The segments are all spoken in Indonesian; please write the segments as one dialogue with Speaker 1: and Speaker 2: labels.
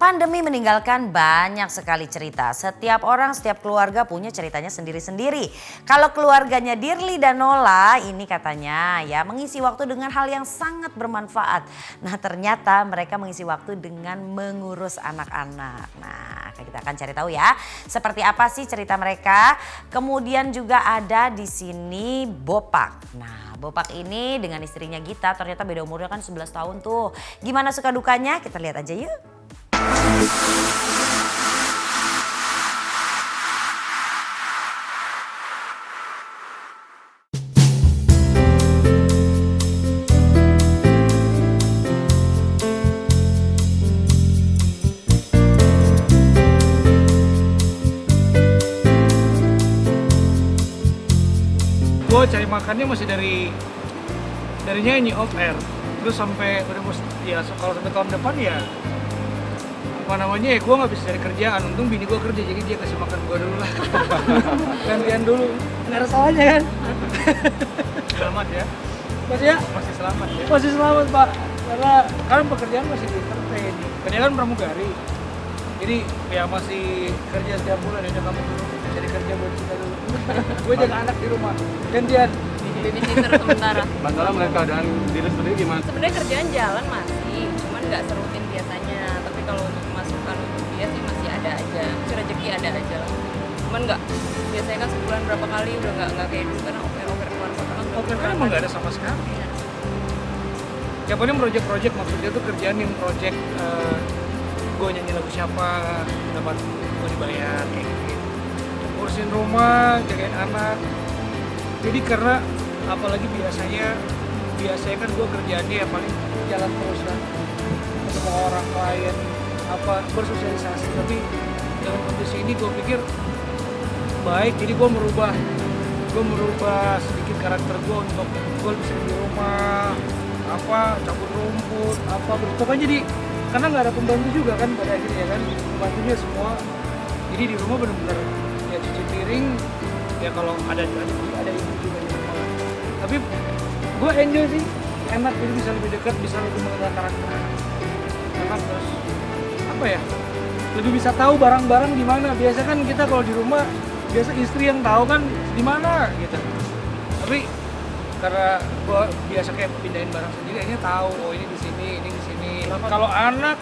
Speaker 1: Pandemi meninggalkan banyak sekali cerita. Setiap orang, setiap keluarga punya ceritanya sendiri-sendiri. Kalau keluarganya Dirli dan Nola ini katanya ya mengisi waktu dengan hal yang sangat bermanfaat. Nah ternyata mereka mengisi waktu dengan mengurus anak-anak. Nah kita akan cari tahu ya seperti apa sih cerita mereka. Kemudian juga ada di sini Bopak. Nah Bopak ini dengan istrinya Gita ternyata beda umurnya kan 11 tahun tuh. Gimana suka dukanya? Kita lihat aja yuk.
Speaker 2: Gue cari makannya masih dari nyanyi off air, terus sampai ya kalau sampai tahun depan ya apa namanya ya gue nggak bisa cari kerjaan. Untung bini gue kerja jadi dia kasih makan gue dulu lah. Gantian dulu, nggak ada salahnya kan. Selamat ya. Masih selamat ya. Masih selamat Pak, karena kan pekerjaan masih di entertain. Kerja kan pramugari, jadi ya masih kerja setiap bulan. Ya kamu dulu cari kerja buat kita dulu. Gue jaga anak di rumah gantian.
Speaker 3: Babysitter sementara.
Speaker 4: Masalah melihat keadaan diri sendiri gimana?
Speaker 3: Sebenarnya kerjaan jalan masih, cuman nggak serutin biasanya. Tapi kalau untuk masukan untuk dia sih masih ada aja, rezeki ada aja lah. Cuman nggak, biasanya kan sebulan berapa kali udah nggak kayak dulu karena over keluar kota kan.
Speaker 2: Oke kan emang nggak ada sama sekali. Ya paling project maksudnya tuh kerjaan yang project gue nyanyi lagu siapa dapat gue dibayar kayak gitu. Urusin rumah, jagain anak. Jadi karena apalagi biasanya kan gue kerjaannya ya paling jalan terus kan, ketemu orang klien apa bersosialisasi. Tapi dengan kondisi ini gue pikir baik, jadi gue merubah sedikit karakter gue untuk gue bisa di rumah apa cabut rumput apa pokoknya jadi karena nggak ada pembantu juga kan pada akhirnya kan, pembantunya semua jadi di rumah benar-benar ya cuci piring ya kalau ada ibu juga di rumah. Tapi gue enjoy sih, enak, jadi bisa lebih dekat, bisa lebih mengenal karakter anak, terus apa ya lebih bisa tahu barang-barang di mana. Biasa kan kita kalau di rumah biasa istri yang tahu kan di mana gitu, tapi karena gue biasa kayak pindahin barang sendiri akhirnya tahu oh ini di sini, ini di sini. Kalau anak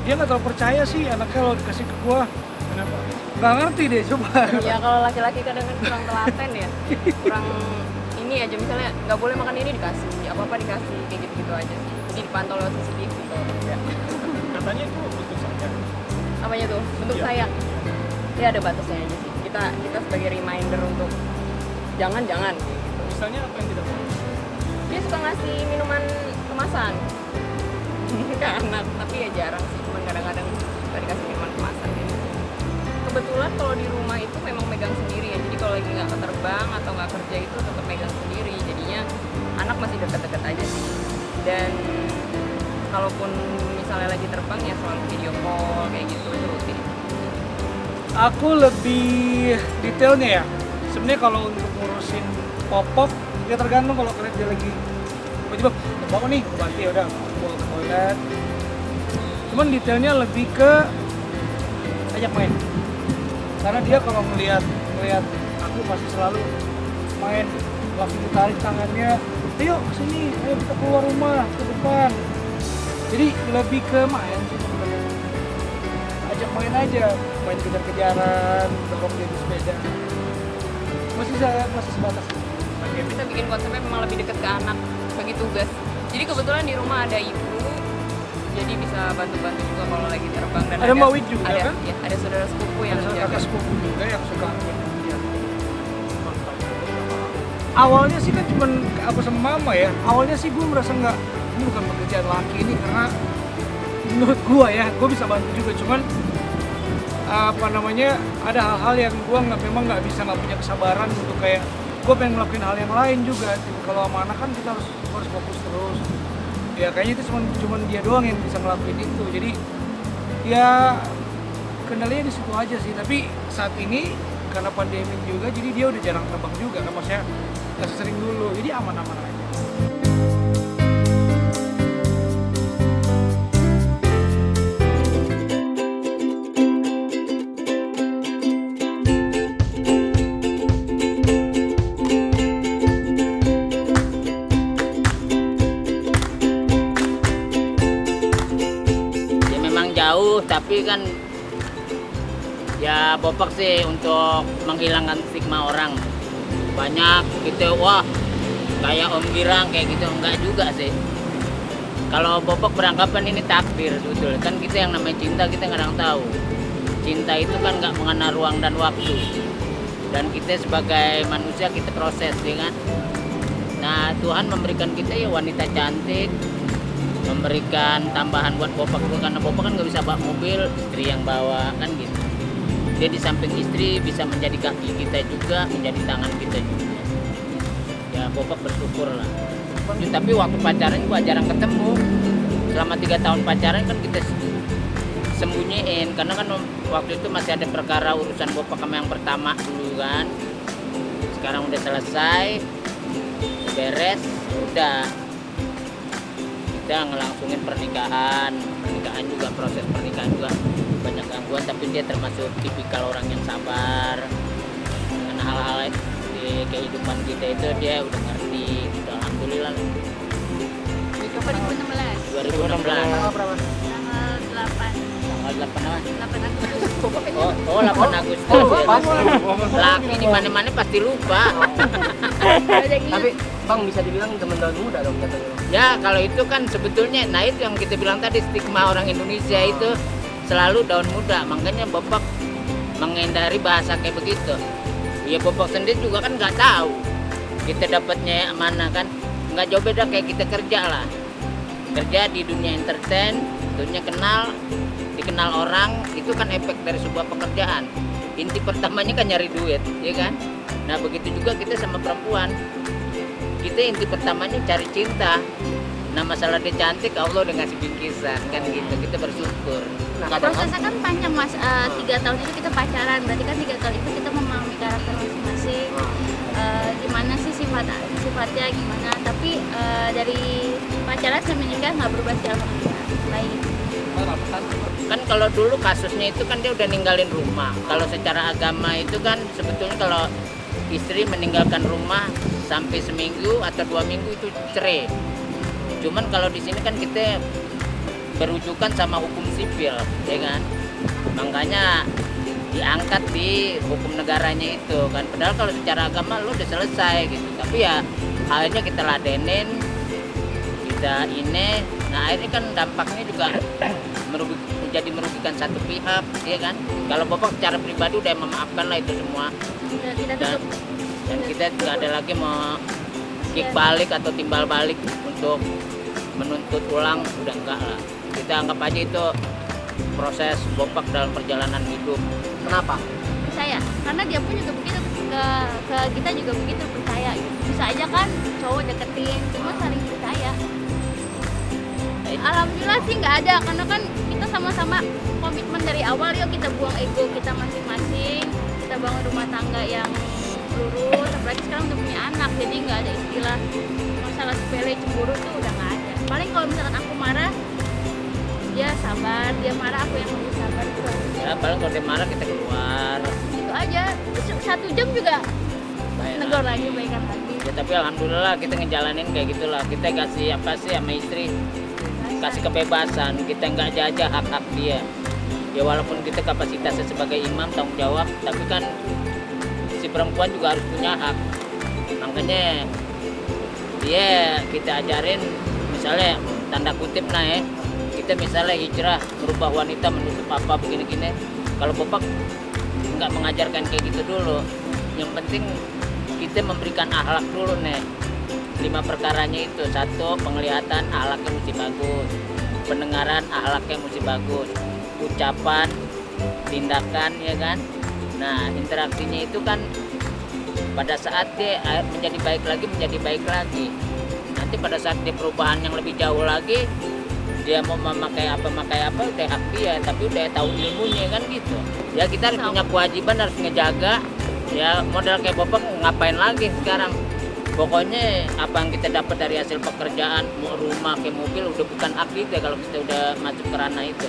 Speaker 2: dia nggak terlalu percaya sih anaknya kalau dikasih ke gue. Kenapa? Nggak ngerti deh, coba.
Speaker 3: Ya kalau laki-laki kadang kan kurang telaten ya, kurang ini aja misalnya nggak boleh makan ini dikasih, apa-apa dikasih kayak gitu-gitu aja sih. Jadi dipantau lewat CCTV kalau tidak.
Speaker 4: Katanya itu bentuk sayang.
Speaker 3: Apanya tuh? Bentuk sayang. Ya ada batasnya aja sih. Kita sebagai reminder untuk jangan gitu.
Speaker 4: Misalnya apa yang tidak boleh?
Speaker 3: Dia suka ngasih minuman kemasan ke anak, tapi ya jarang sih, cuman kadang-kadang suka dikasih minuman kemasan gitu. Kebetulan kalau di rumah itu memang megang sendiri ya, jadi kalau lagi nggak terbang atau nggak kerja itu tetap megang sendiri, jadinya anak masih deket-deket aja sih. Dan kalaupun misalnya lagi terbang ya selalu video call kayak gitu, itu rutin.
Speaker 2: Aku lebih detailnya ya. Sebenarnya kalau untuk ngurusin popok ya tergantung, kalau kalian dia lagi tiba-tiba bangun nih, aku bantu ya udah aku ke toilet. Cuman detailnya lebih ke ajak main. Karena dia kalau ngelihat aku pasti selalu main, langsung ditarik tangannya, ayo kesini, ayo kita keluar rumah ke depan. Jadi lebih ke main sih sebenarnya. Ajak main aja, main kejar-kejaran, dorong dia di sepeda. Masih sebatas.
Speaker 3: Kita bikin konsepnya memang lebih dekat ke anak, bagi tugas. Jadi kebetulan di rumah ada ibu, jadi bisa bantu-bantu juga kalau lagi terbang. Dan
Speaker 2: ada Mbak Wid juga
Speaker 3: ada,
Speaker 2: kan?
Speaker 3: Ya, ada saudara sepupu yang
Speaker 2: ada
Speaker 3: menjaga.
Speaker 2: kakak sepupu juga yang suka dia. Awalnya sih kan cuman aku sama mama ya. Awalnya sih gue merasa ini bukan pekerjaan laki ini, karena menurut gue ya, gue bisa bantu juga. Cuman apa namanya, ada hal-hal yang gue memang nggak punya kesabaran untuk kayak gue pengen ngelakuin hal yang lain juga. Kalau sama anak kan kita harus fokus terus. Ya kayaknya itu cuman dia doang yang bisa ngelakuin itu. Jadi ya kendalanya di situ aja sih. Tapi saat ini karena pandemi juga, jadi dia udah jarang terbang juga kan, maksudnya nggak sesering dulu. Jadi aman-aman aja.
Speaker 5: Jadi kan ya Bopak sih untuk menghilangkan stigma orang. Banyak gitu, wah kayak Om Girang kayak gitu, enggak juga sih. Kalau Bopak beranggapan ini takdir sebetulnya, kan kita yang namanya cinta kita kadang tahu. Cinta itu kan nggak mengenal ruang dan waktu. Dan kita sebagai manusia kita proses, ya kan. Nah Tuhan memberikan kita ya wanita cantik, memberikan tambahan buat Bopak itu karena Bopak kan nggak bisa bawa mobil, istri yang bawa kan gitu. Dia di samping istri bisa menjadi kaki kita juga, menjadi tangan kita juga. Ya Bopak bersyukur lah. Ya, tapi waktu pacaran juga jarang ketemu. Selama 3 tahun pacaran kan kita sembunyiin karena kan waktu itu masih ada perkara urusan Bopak sama yang pertama dulu kan. Sekarang udah selesai, beres, udah kita ngelangsungin pernikahan juga, proses pernikahan juga banyak gangguan, tapi dia termasuk tipikal orang yang sabar dengan hal-hal di kehidupan kita itu. Dia udah ngerti gitu, alhamdulillah.
Speaker 3: 2016
Speaker 5: 2016
Speaker 2: berapa?
Speaker 3: tanggal 8
Speaker 5: tanggal 8 apa?
Speaker 3: 8 Agustus.
Speaker 5: 8 Agustus. Laki di mana-mana pasti lupa.
Speaker 6: Tapi Bang bisa dibilang teman-teman muda dong katanya.
Speaker 5: Ya kalau itu kan sebetulnya, nah itu yang kita bilang tadi, stigma orang Indonesia itu selalu daun muda, makanya Bopak menghindari bahasa kayak begitu. Ya Bopak sendiri juga kan nggak tahu kita dapatnya mana kan, nggak jauh beda kayak kita kerja lah, kerja di dunia entertain, dunia dikenal orang, itu kan efek dari sebuah pekerjaan. Inti pertamanya kan nyari duit, ya kan. Nah begitu juga kita sama perempuan, kita inti pertamanya cari cinta. Nah masalah dia cantik, Allah udah ngasih bingkisan kan gitu, kita bersyukur.
Speaker 3: Prosesnya kan panjang Mas, 3 tahun itu kita pacaran, berarti kan 3 tahun itu kita memahami karakter masing-masing, gimana sih sifatnya gimana, tapi dari pacaran sampai menikah nggak berubah secara lain.
Speaker 5: Kan kalau dulu kasusnya itu kan dia udah ninggalin rumah. Kalau secara agama itu kan sebetulnya kalau istri meninggalkan rumah sampai seminggu atau 2 minggu itu cerai. Cuman kalau di sini kan kita berujukan sama hukum sipil, ya kan. Makanya diangkat di hukum negaranya itu kan. Padahal kalau secara agama lu udah selesai gitu. Tapi ya akhirnya kita ladenin, kita ini. Nah akhirnya kan dampaknya juga menjadi merugikan satu pihak, ya kan. Kalau Bapak secara pribadi udah memaafkan lah itu semua. Dan kita tidak ada lagi mau kick balik atau timbal balik untuk menuntut ulang, udah enggak lah. Kita anggap aja itu proses Bopak dalam perjalanan hidup.
Speaker 6: Kenapa?
Speaker 3: Percaya, karena dia pun juga begitu ke kita juga begitu, percaya gitu. Bisa aja kan cowok deketin, cuma saling percaya. Alhamdulillah sih nggak ada, karena kan kita sama-sama komitmen dari awal. Yuk kita buang ego kita masing-masing, kita bangun rumah tangga yang lurus. Apalagi sekarang udah punya anak, jadi nggak ada istilah masalah sepele cemburu tuh udah nggak ada. Paling kalau misalkan aku marah, dia sabar, dia marah aku yang lebih sabar gitu.
Speaker 5: Ya paling kalau dia marah kita keluar.
Speaker 3: Itu aja, 1 jam juga negor lagi, baikan lagi.
Speaker 5: Ya tapi alhamdulillah kita ngejalanin kayak gitulah. Kita kasih apa sih sama istri, kasih kebebasan, kita nggak jajah hak-hak dia. Ya walaupun kita kapasitasnya sebagai imam tanggung jawab, tapi kan si perempuan juga harus punya hak. Makanya dia kita ajarin, misalnya tanda kutip kita misalnya hijrah, merubah wanita menutup apa begini-gini. Kalau Bapak nggak mengajarkan kayak gitu dulu. Yang penting kita memberikan akhlak dulu 5 perkaranya itu. 1, penglihatan akhlaknya mesti bagus, pendengaran akhlaknya mesti bagus, ucapan, tindakan, ya kan. Nah interaksinya itu kan pada saat dia menjadi baik lagi. Nanti pada saat dia perubahan yang lebih jauh lagi, dia mau memakai apa udah hak dia, tapi udah tahu ilmunya kan gitu. Ya kita harus punya kewajiban, harus ngejaga. Ya modal kayak Bapak ngapain lagi sekarang. Pokoknya apa yang kita dapat dari hasil pekerjaan, mau rumah kayak mobil, udah bukan hak kita kalau kita udah masuk ke ranah itu.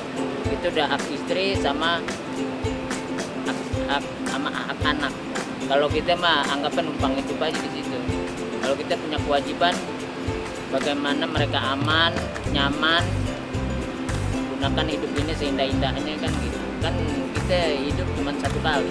Speaker 5: Itu udah hak istri sama hak anak. Kalau kita mah anggapan numpang hidup aja di situ. Kalau kita punya kewajiban bagaimana mereka aman, nyaman, gunakan hidup ini seindah-indahnya kan gitu. Kan kita hidup cuma satu kali.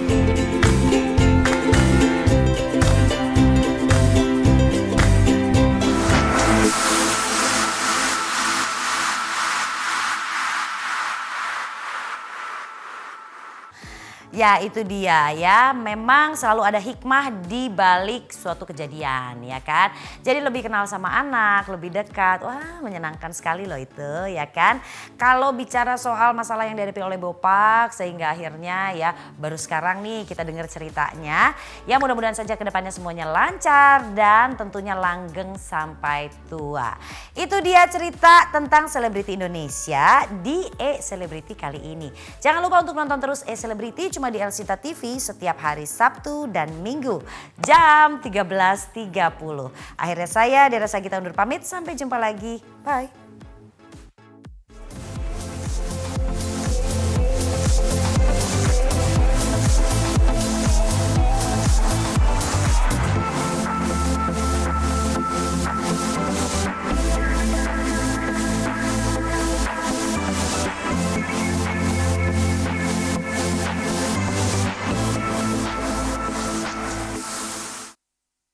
Speaker 1: Ya itu dia ya, memang selalu ada hikmah di balik suatu kejadian ya kan. Jadi lebih kenal sama anak, lebih dekat, wah menyenangkan sekali loh itu ya kan. Kalau bicara soal masalah yang dihadapi oleh Bopak sehingga akhirnya ya baru sekarang nih kita dengar ceritanya. Ya mudah-mudahan saja kedepannya semuanya lancar dan tentunya langgeng sampai tua. Itu dia cerita tentang selebriti Indonesia di E-Celebrity kali ini. Jangan lupa untuk nonton terus E-Celebrity cuma di Elsita TV setiap hari Sabtu dan Minggu jam 13.30. Akhirnya saya Dera Sagita undur pamit, sampai jumpa lagi. Bye.